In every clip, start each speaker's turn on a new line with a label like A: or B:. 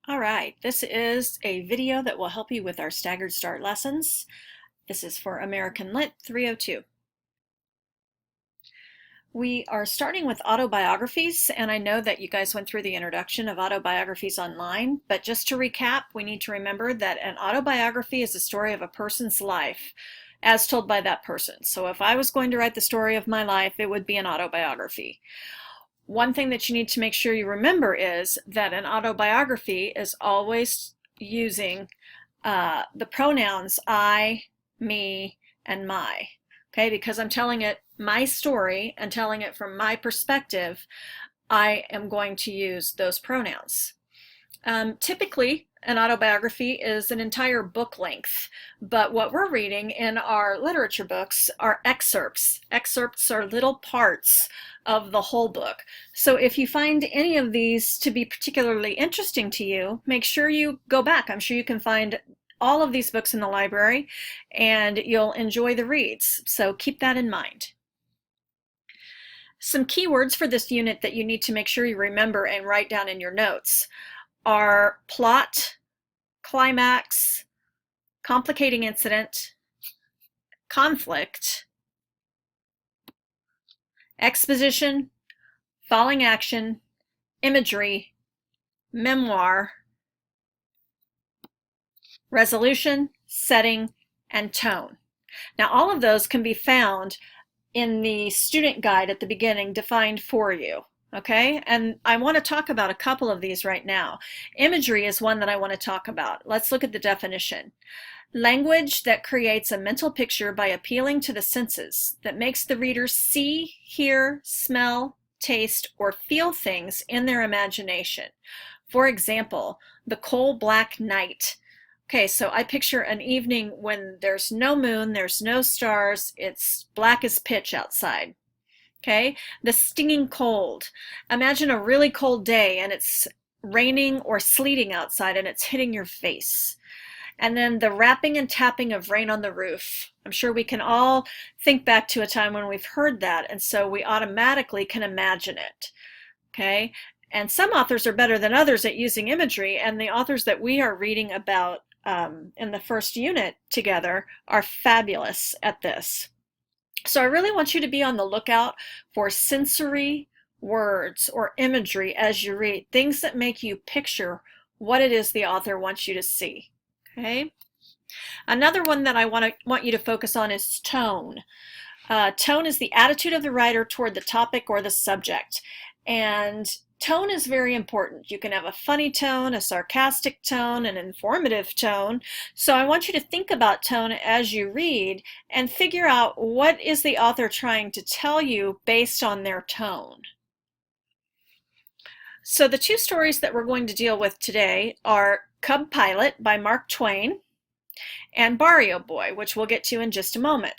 A: All right, this is a video that will help you with our staggered start lessons. This is for American Lit 302. We are starting with autobiographies, and I know that you guys went through the introduction of autobiographies online, but just to recap, we need to remember that an autobiography is a story of a person's life as told by that person. So if I was going to write the story of my life, it would be an autobiography. One thing that you need to make sure you remember is that an autobiography is always using the pronouns I, me, and my. Okay, because I'm telling it my story and telling it from my perspective, I am going to use those pronouns. Typically, an autobiography is an entire book length, but what we're reading in our literature books are excerpts. Excerpts are little parts of the whole book. So if you find any of these to be particularly interesting to you, make sure you go back. I'm sure you can find all of these books in the library and you'll enjoy the reads. So keep that in mind. Some keywords for this unit that you need to make sure you remember and write down in your notes are plot, climax, complicating incident, conflict, exposition, falling action, imagery, memoir, resolution, setting, and tone. Now all of those can be found in the student guide at the beginning defined for you. Okay, and I want to talk about a couple of these right now. Imagery is one that I want to talk about. Let's look at the definition. Language that creates a mental picture by appealing to the senses, that makes the reader see, hear, smell, taste, or feel things in their imagination. For example, the coal black night. Okay, so I picture an evening when there's no moon, there's no stars, it's black as pitch outside. Okay, the stinging cold. Imagine a really cold day and it's raining or sleeting outside and it's hitting your face. And then the rapping and tapping of rain on the roof. I'm sure we can all think back to a time when we've heard that, and so we automatically can imagine it. Okay, and some authors are better than others at using imagery, and the authors that we are reading about in the first unit together are fabulous at this. So I really want you to be on the lookout for sensory words or imagery as you read, things that make you picture what it is the author wants you to see. Okay. Another one that I want you to focus on is tone. Tone is the attitude of the writer toward the topic or the subject. And tone is very important. You can have a funny tone, a sarcastic tone, an informative tone. So I want you to think about tone as you read and figure out what is the author trying to tell you based on their tone. So the two stories that we're going to deal with today are Cub Pilot by Mark Twain and Barrio Boy, which we'll get to in just a moment.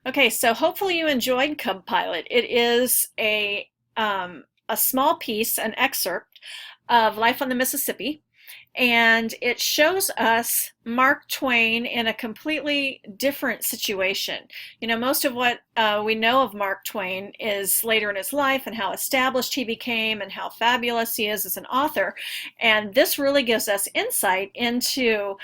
A: Okay, so hopefully you enjoyed Cub Pilot. It is a small piece, an excerpt of life on the Mississippi, and it shows us Mark Twain in a completely different situation. You know, most of what we know of Mark Twain is later in his life and how established he became and how fabulous he is as an author, and this really gives us insight into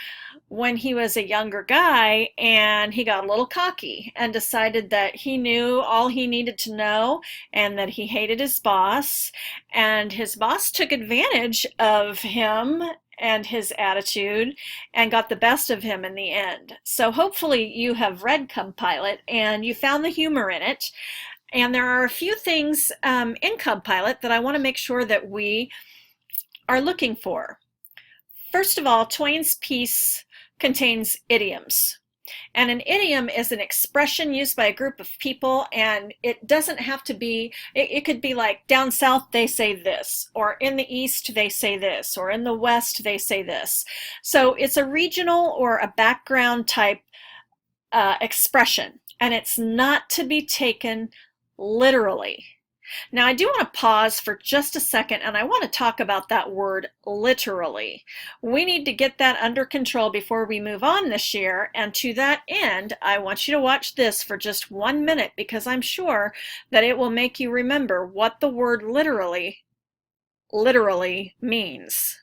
A: when he was a younger guy and he got a little cocky and decided that he knew all he needed to know and that he hated his boss, and his boss took advantage of him and his attitude and got the best of him in the end. So hopefully you have read Cub Pilot and you found the humor in it. And there are a few things in Cub Pilot that I want to make sure that we are looking for. First of all, Twain's piece contains idioms. And an idiom is an expression used by a group of people, and it doesn't have to be, it could be like down south they say this, or in the east they say this, or in the west they say this. So it's a regional or a background type expression, and it's not to be taken literally. Now I do want to pause for just a second and I want to talk about that word literally. We need to get that under control before we move on this year, and to that end I want you to watch this for just 1 minute because I'm sure that it will make you remember what the word literally means.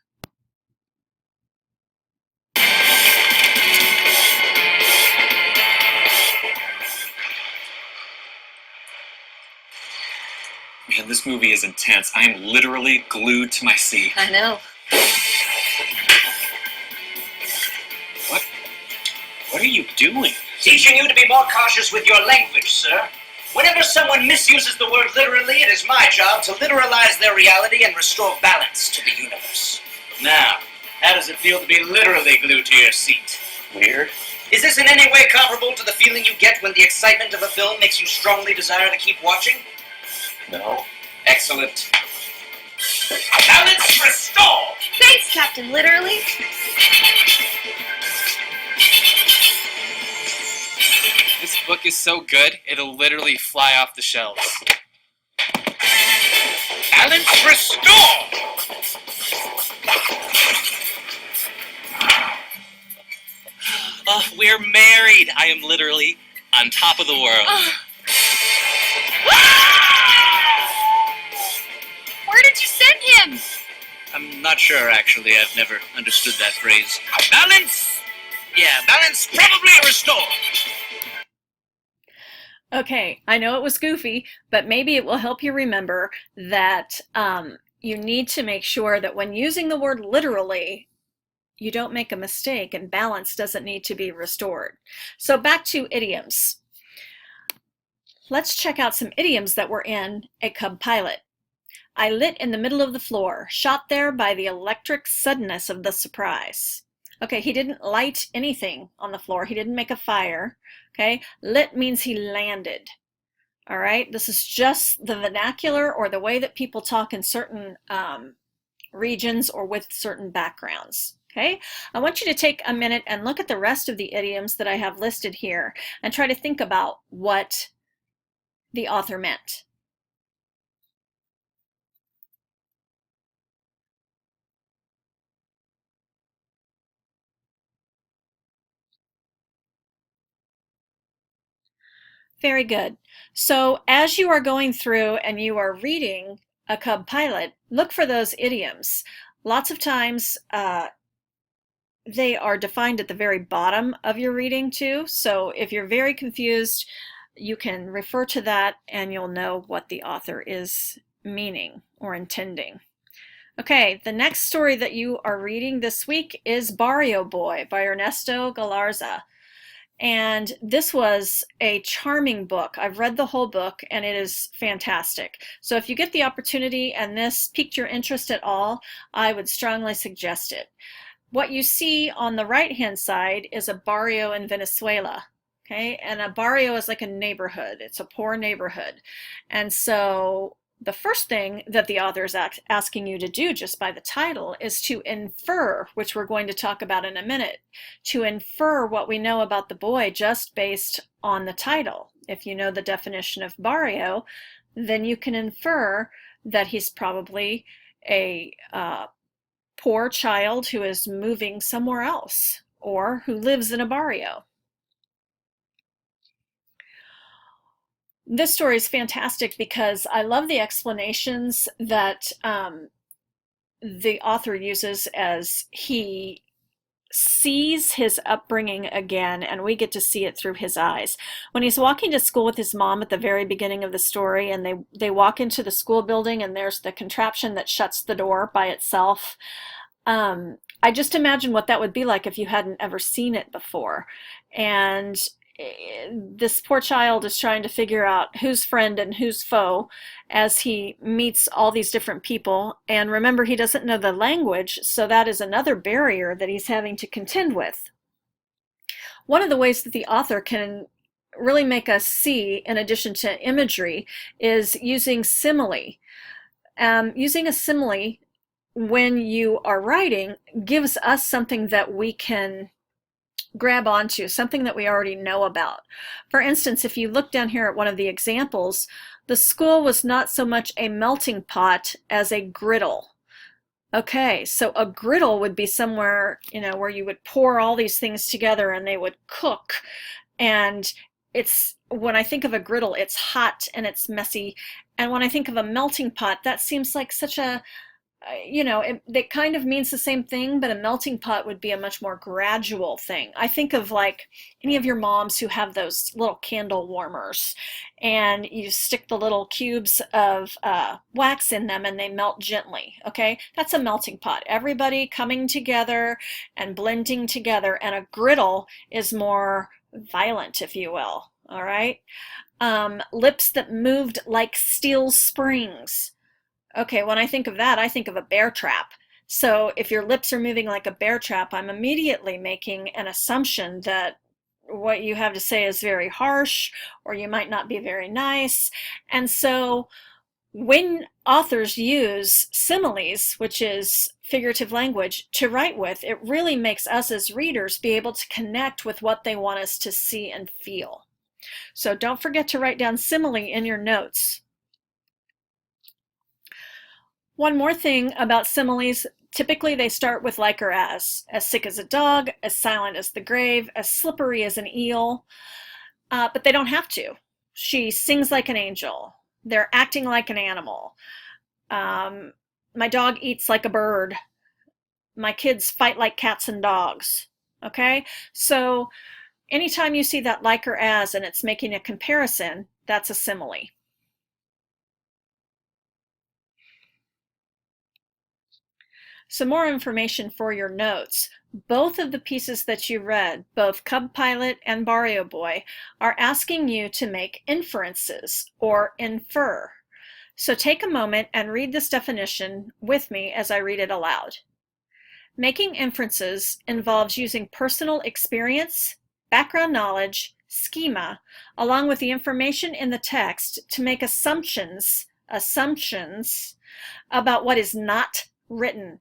B: Man, this movie is intense. I am literally glued to my seat.
A: I know.
B: What? What are you doing?
C: Teaching you to be more cautious with your language, sir. Whenever someone misuses the word literally, it is my job to literalize their reality and restore balance to the universe. Now, how does it feel to be literally glued to your seat?
B: Weird.
C: Is this in any way comparable to the feeling you get when the excitement of a film makes you strongly desire to keep watching?
B: No.
C: Excellent. Balance restored!
A: Thanks, Captain Literally.
B: This book is so good, it'll literally fly off the shelves.
C: Balance restored!
D: We're married. I am literally on top of the world.
A: Where did you send him?
D: I'm not sure, actually. I've never understood that phrase. Balance? Yeah, balance probably restored.
A: Okay, I know it was goofy, but maybe it will help you remember that you need to make sure that when using the word literally, you don't make a mistake and balance doesn't need to be restored. So back to idioms. Let's check out some idioms that were in A Cub Pilot. I lit in the middle of the floor, shot there by the electric suddenness of the surprise. Okay, he didn't light anything on the floor. He didn't make a fire. Okay, lit means he landed. All right, this is just the vernacular or the way that people talk in certain regions or with certain backgrounds. Okay, I want you to take a minute and look at the rest of the idioms that I have listed here and try to think about what the author meant. Very good. So as you are going through and you are reading A Cub Pilot, look for those idioms. Lots of times they are defined at the very bottom of your reading too. So if you're very confused, you can refer to that and you'll know what the author is meaning or intending. Okay, the next story that you are reading this week is Barrio Boy by Ernesto Galarza. And this was a charming book. I've read the whole book and it is fantastic. So if you get the opportunity and this piqued your interest at all, I would strongly suggest it. What you see on the right-hand side is a barrio in Venezuela. Okay, and a barrio is like a neighborhood. It's a poor neighborhood. And so the first thing that the author is asking you to do just by the title is to infer, which we're going to talk about in a minute, to infer what we know about the boy just based on the title. If you know the definition of barrio, then you can infer that he's probably a poor child who is moving somewhere else or who lives in a barrio. This story is fantastic because I love the explanations that the author uses as he sees his upbringing again, and we get to see it through his eyes. When he's walking to school with his mom at the very beginning of the story, and they walk into the school building and there's the contraption that shuts the door by itself. I just imagine what that would be like if you hadn't ever seen it before. And this poor child is trying to figure out who's friend and who's foe as he meets all these different people. And remember, he doesn't know the language, so that is another barrier that he's having to contend with. One of the ways that the author can really make us see, in addition to imagery, is using simile. Using a simile when you are writing gives us something that we can grab onto, something that we already know about. For instance, if you look down here at one of the examples, the school was not so much a melting pot as a griddle. Okay, so a griddle would be somewhere, where you would pour all these things together and they would cook. And when I think of a griddle, it's hot and it's messy. And when I think of a melting pot, that seems like such a it kind of means the same thing, but a melting pot would be a much more gradual thing. I think of like any of your moms who have those little candle warmers, and you stick the little cubes of wax in them and they melt gently. Okay, that's a melting pot. Everybody coming together and blending together, and a griddle is more violent, if you will. All right. Lips that moved like steel springs. Okay, when I think of that, I think of a bear trap. So if your lips are moving like a bear trap, I'm immediately making an assumption that what you have to say is very harsh, or you might not be very nice. And so when authors use similes, which is figurative language, to write with, it really makes us as readers be able to connect with what they want us to see and feel. So don't forget to write down simile in your notes. One more thing about similes, typically they start with like or as sick as a dog, as silent as the grave, as slippery as an eel, but they don't have to. She sings like an angel. They're acting like an animal. My dog eats like a bird. My kids fight like cats and dogs. Okay? So anytime you see that like or as and it's making a comparison, that's a simile. Some more information for your notes. Both of the pieces that you read, both Cub Pilot and Barrio Boy, are asking you to make inferences or infer. So take a moment and read this definition with me as I read it aloud. Making inferences involves using personal experience, background knowledge, schema, along with the information in the text to make assumptions about what is not written.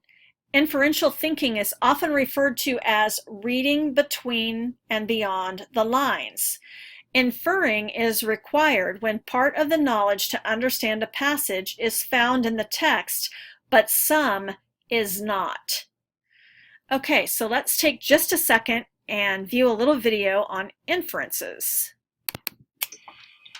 A: Inferential thinking is often referred to as reading between and beyond the lines. Inferring is required when part of the knowledge to understand a passage is found in the text, but some is not. Okay, so let's take just a second and view a little video on inferences.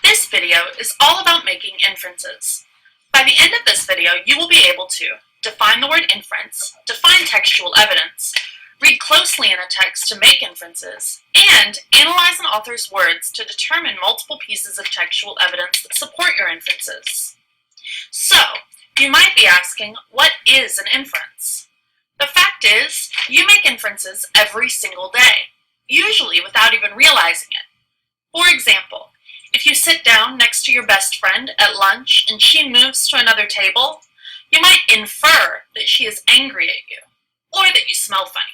E: This video is all about making inferences. By the end of this video, you will be able to define the word inference, define textual evidence, read closely in a text to make inferences, and analyze an author's words to determine multiple pieces of textual evidence that support your inferences. So, you might be asking, what is an inference? The fact is, you make inferences every single day, usually without even realizing it. For example, if you sit down next to your best friend at lunch and she moves to another table, you might infer that she is angry at you, or that you smell funny.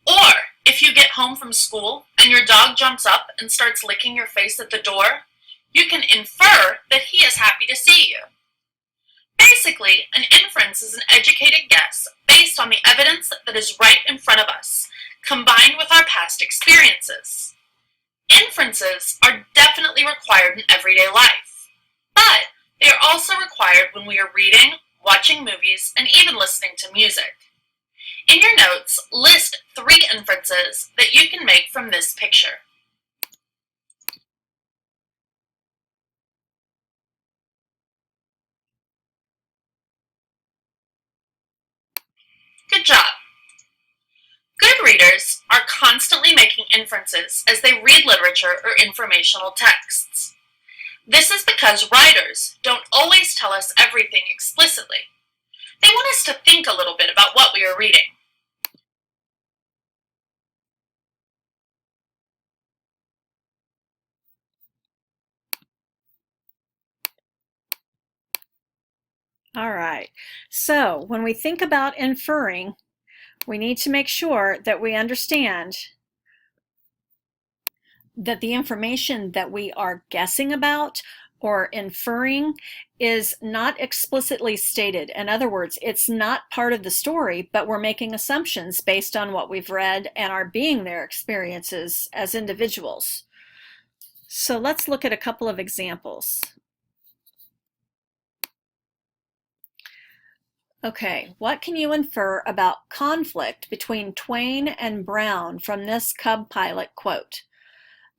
E: Or, if you get home from school and your dog jumps up and starts licking your face at the door, you can infer that he is happy to see you. Basically, an inference is an educated guess based on the evidence that is right in front of us, combined with our past experiences. Inferences are definitely required in everyday life, but they are also required when we are reading, watching movies, and even listening to music. In your notes, list 3 inferences that you can make from this picture. Good job! Good readers are constantly making inferences as they read literature or informational texts. This is because writers don't always tell us everything explicitly. They want us to think a little bit about what we are reading.
A: All right, so when we think about inferring, we need to make sure that we understand that the information that we are guessing about or inferring is not explicitly stated. In other words, it's not part of the story, but we're making assumptions based on what we've read and our being there experiences as individuals. So let's look at a couple of examples. Okay, what can you infer about conflict between Twain and Brown from this Cub Pilot quote?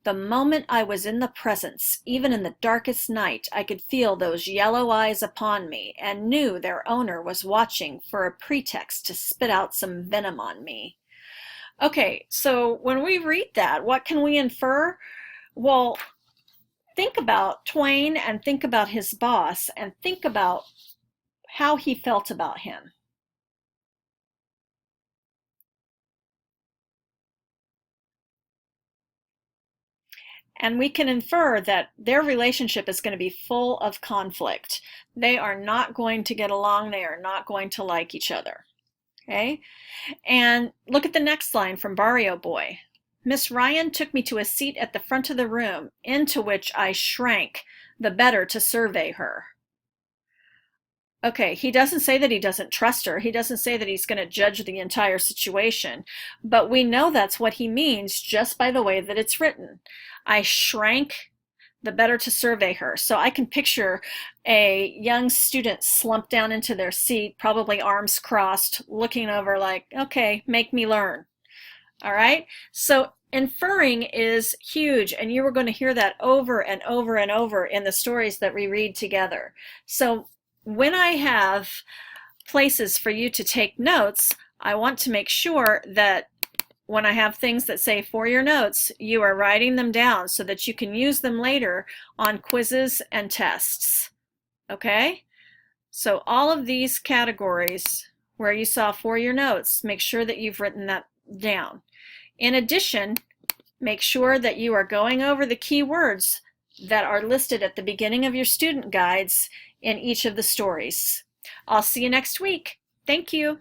A: The moment I was in the presence, even in the darkest night, I could feel those yellow eyes upon me and knew their owner was watching for a pretext to spit out some venom on me. Okay, so when we read that, what can we infer? Well, think about Twain and think about his boss and think about how he felt about him. And we can infer that their relationship is going to be full of conflict. They are not going to get along. They are not going to like each other. Okay? And look at the next line from Barrio Boy. Miss Ryan took me to a seat at the front of the room, into which I shrank, the better to survey her. Okay, he doesn't say that he doesn't trust her. He doesn't say that he's going to judge the entire situation. But we know that's what he means just by the way that it's written. I shrank, the better to survey her. So I can picture a young student slumped down into their seat, probably arms crossed, looking over like, okay, make me learn. All right? So inferring is huge, and you are going to hear that over and over and over in the stories that we read together. So when I have places for you to take notes, I want to make sure that when I have things that say for your notes, you are writing them down so that you can use them later on quizzes and tests. Okay? So all of these categories where you saw for your notes, make sure that you've written that down. In addition, make sure that you are going over the key words that are listed at the beginning of your student guides in each of the stories. I'll see you next week. Thank you.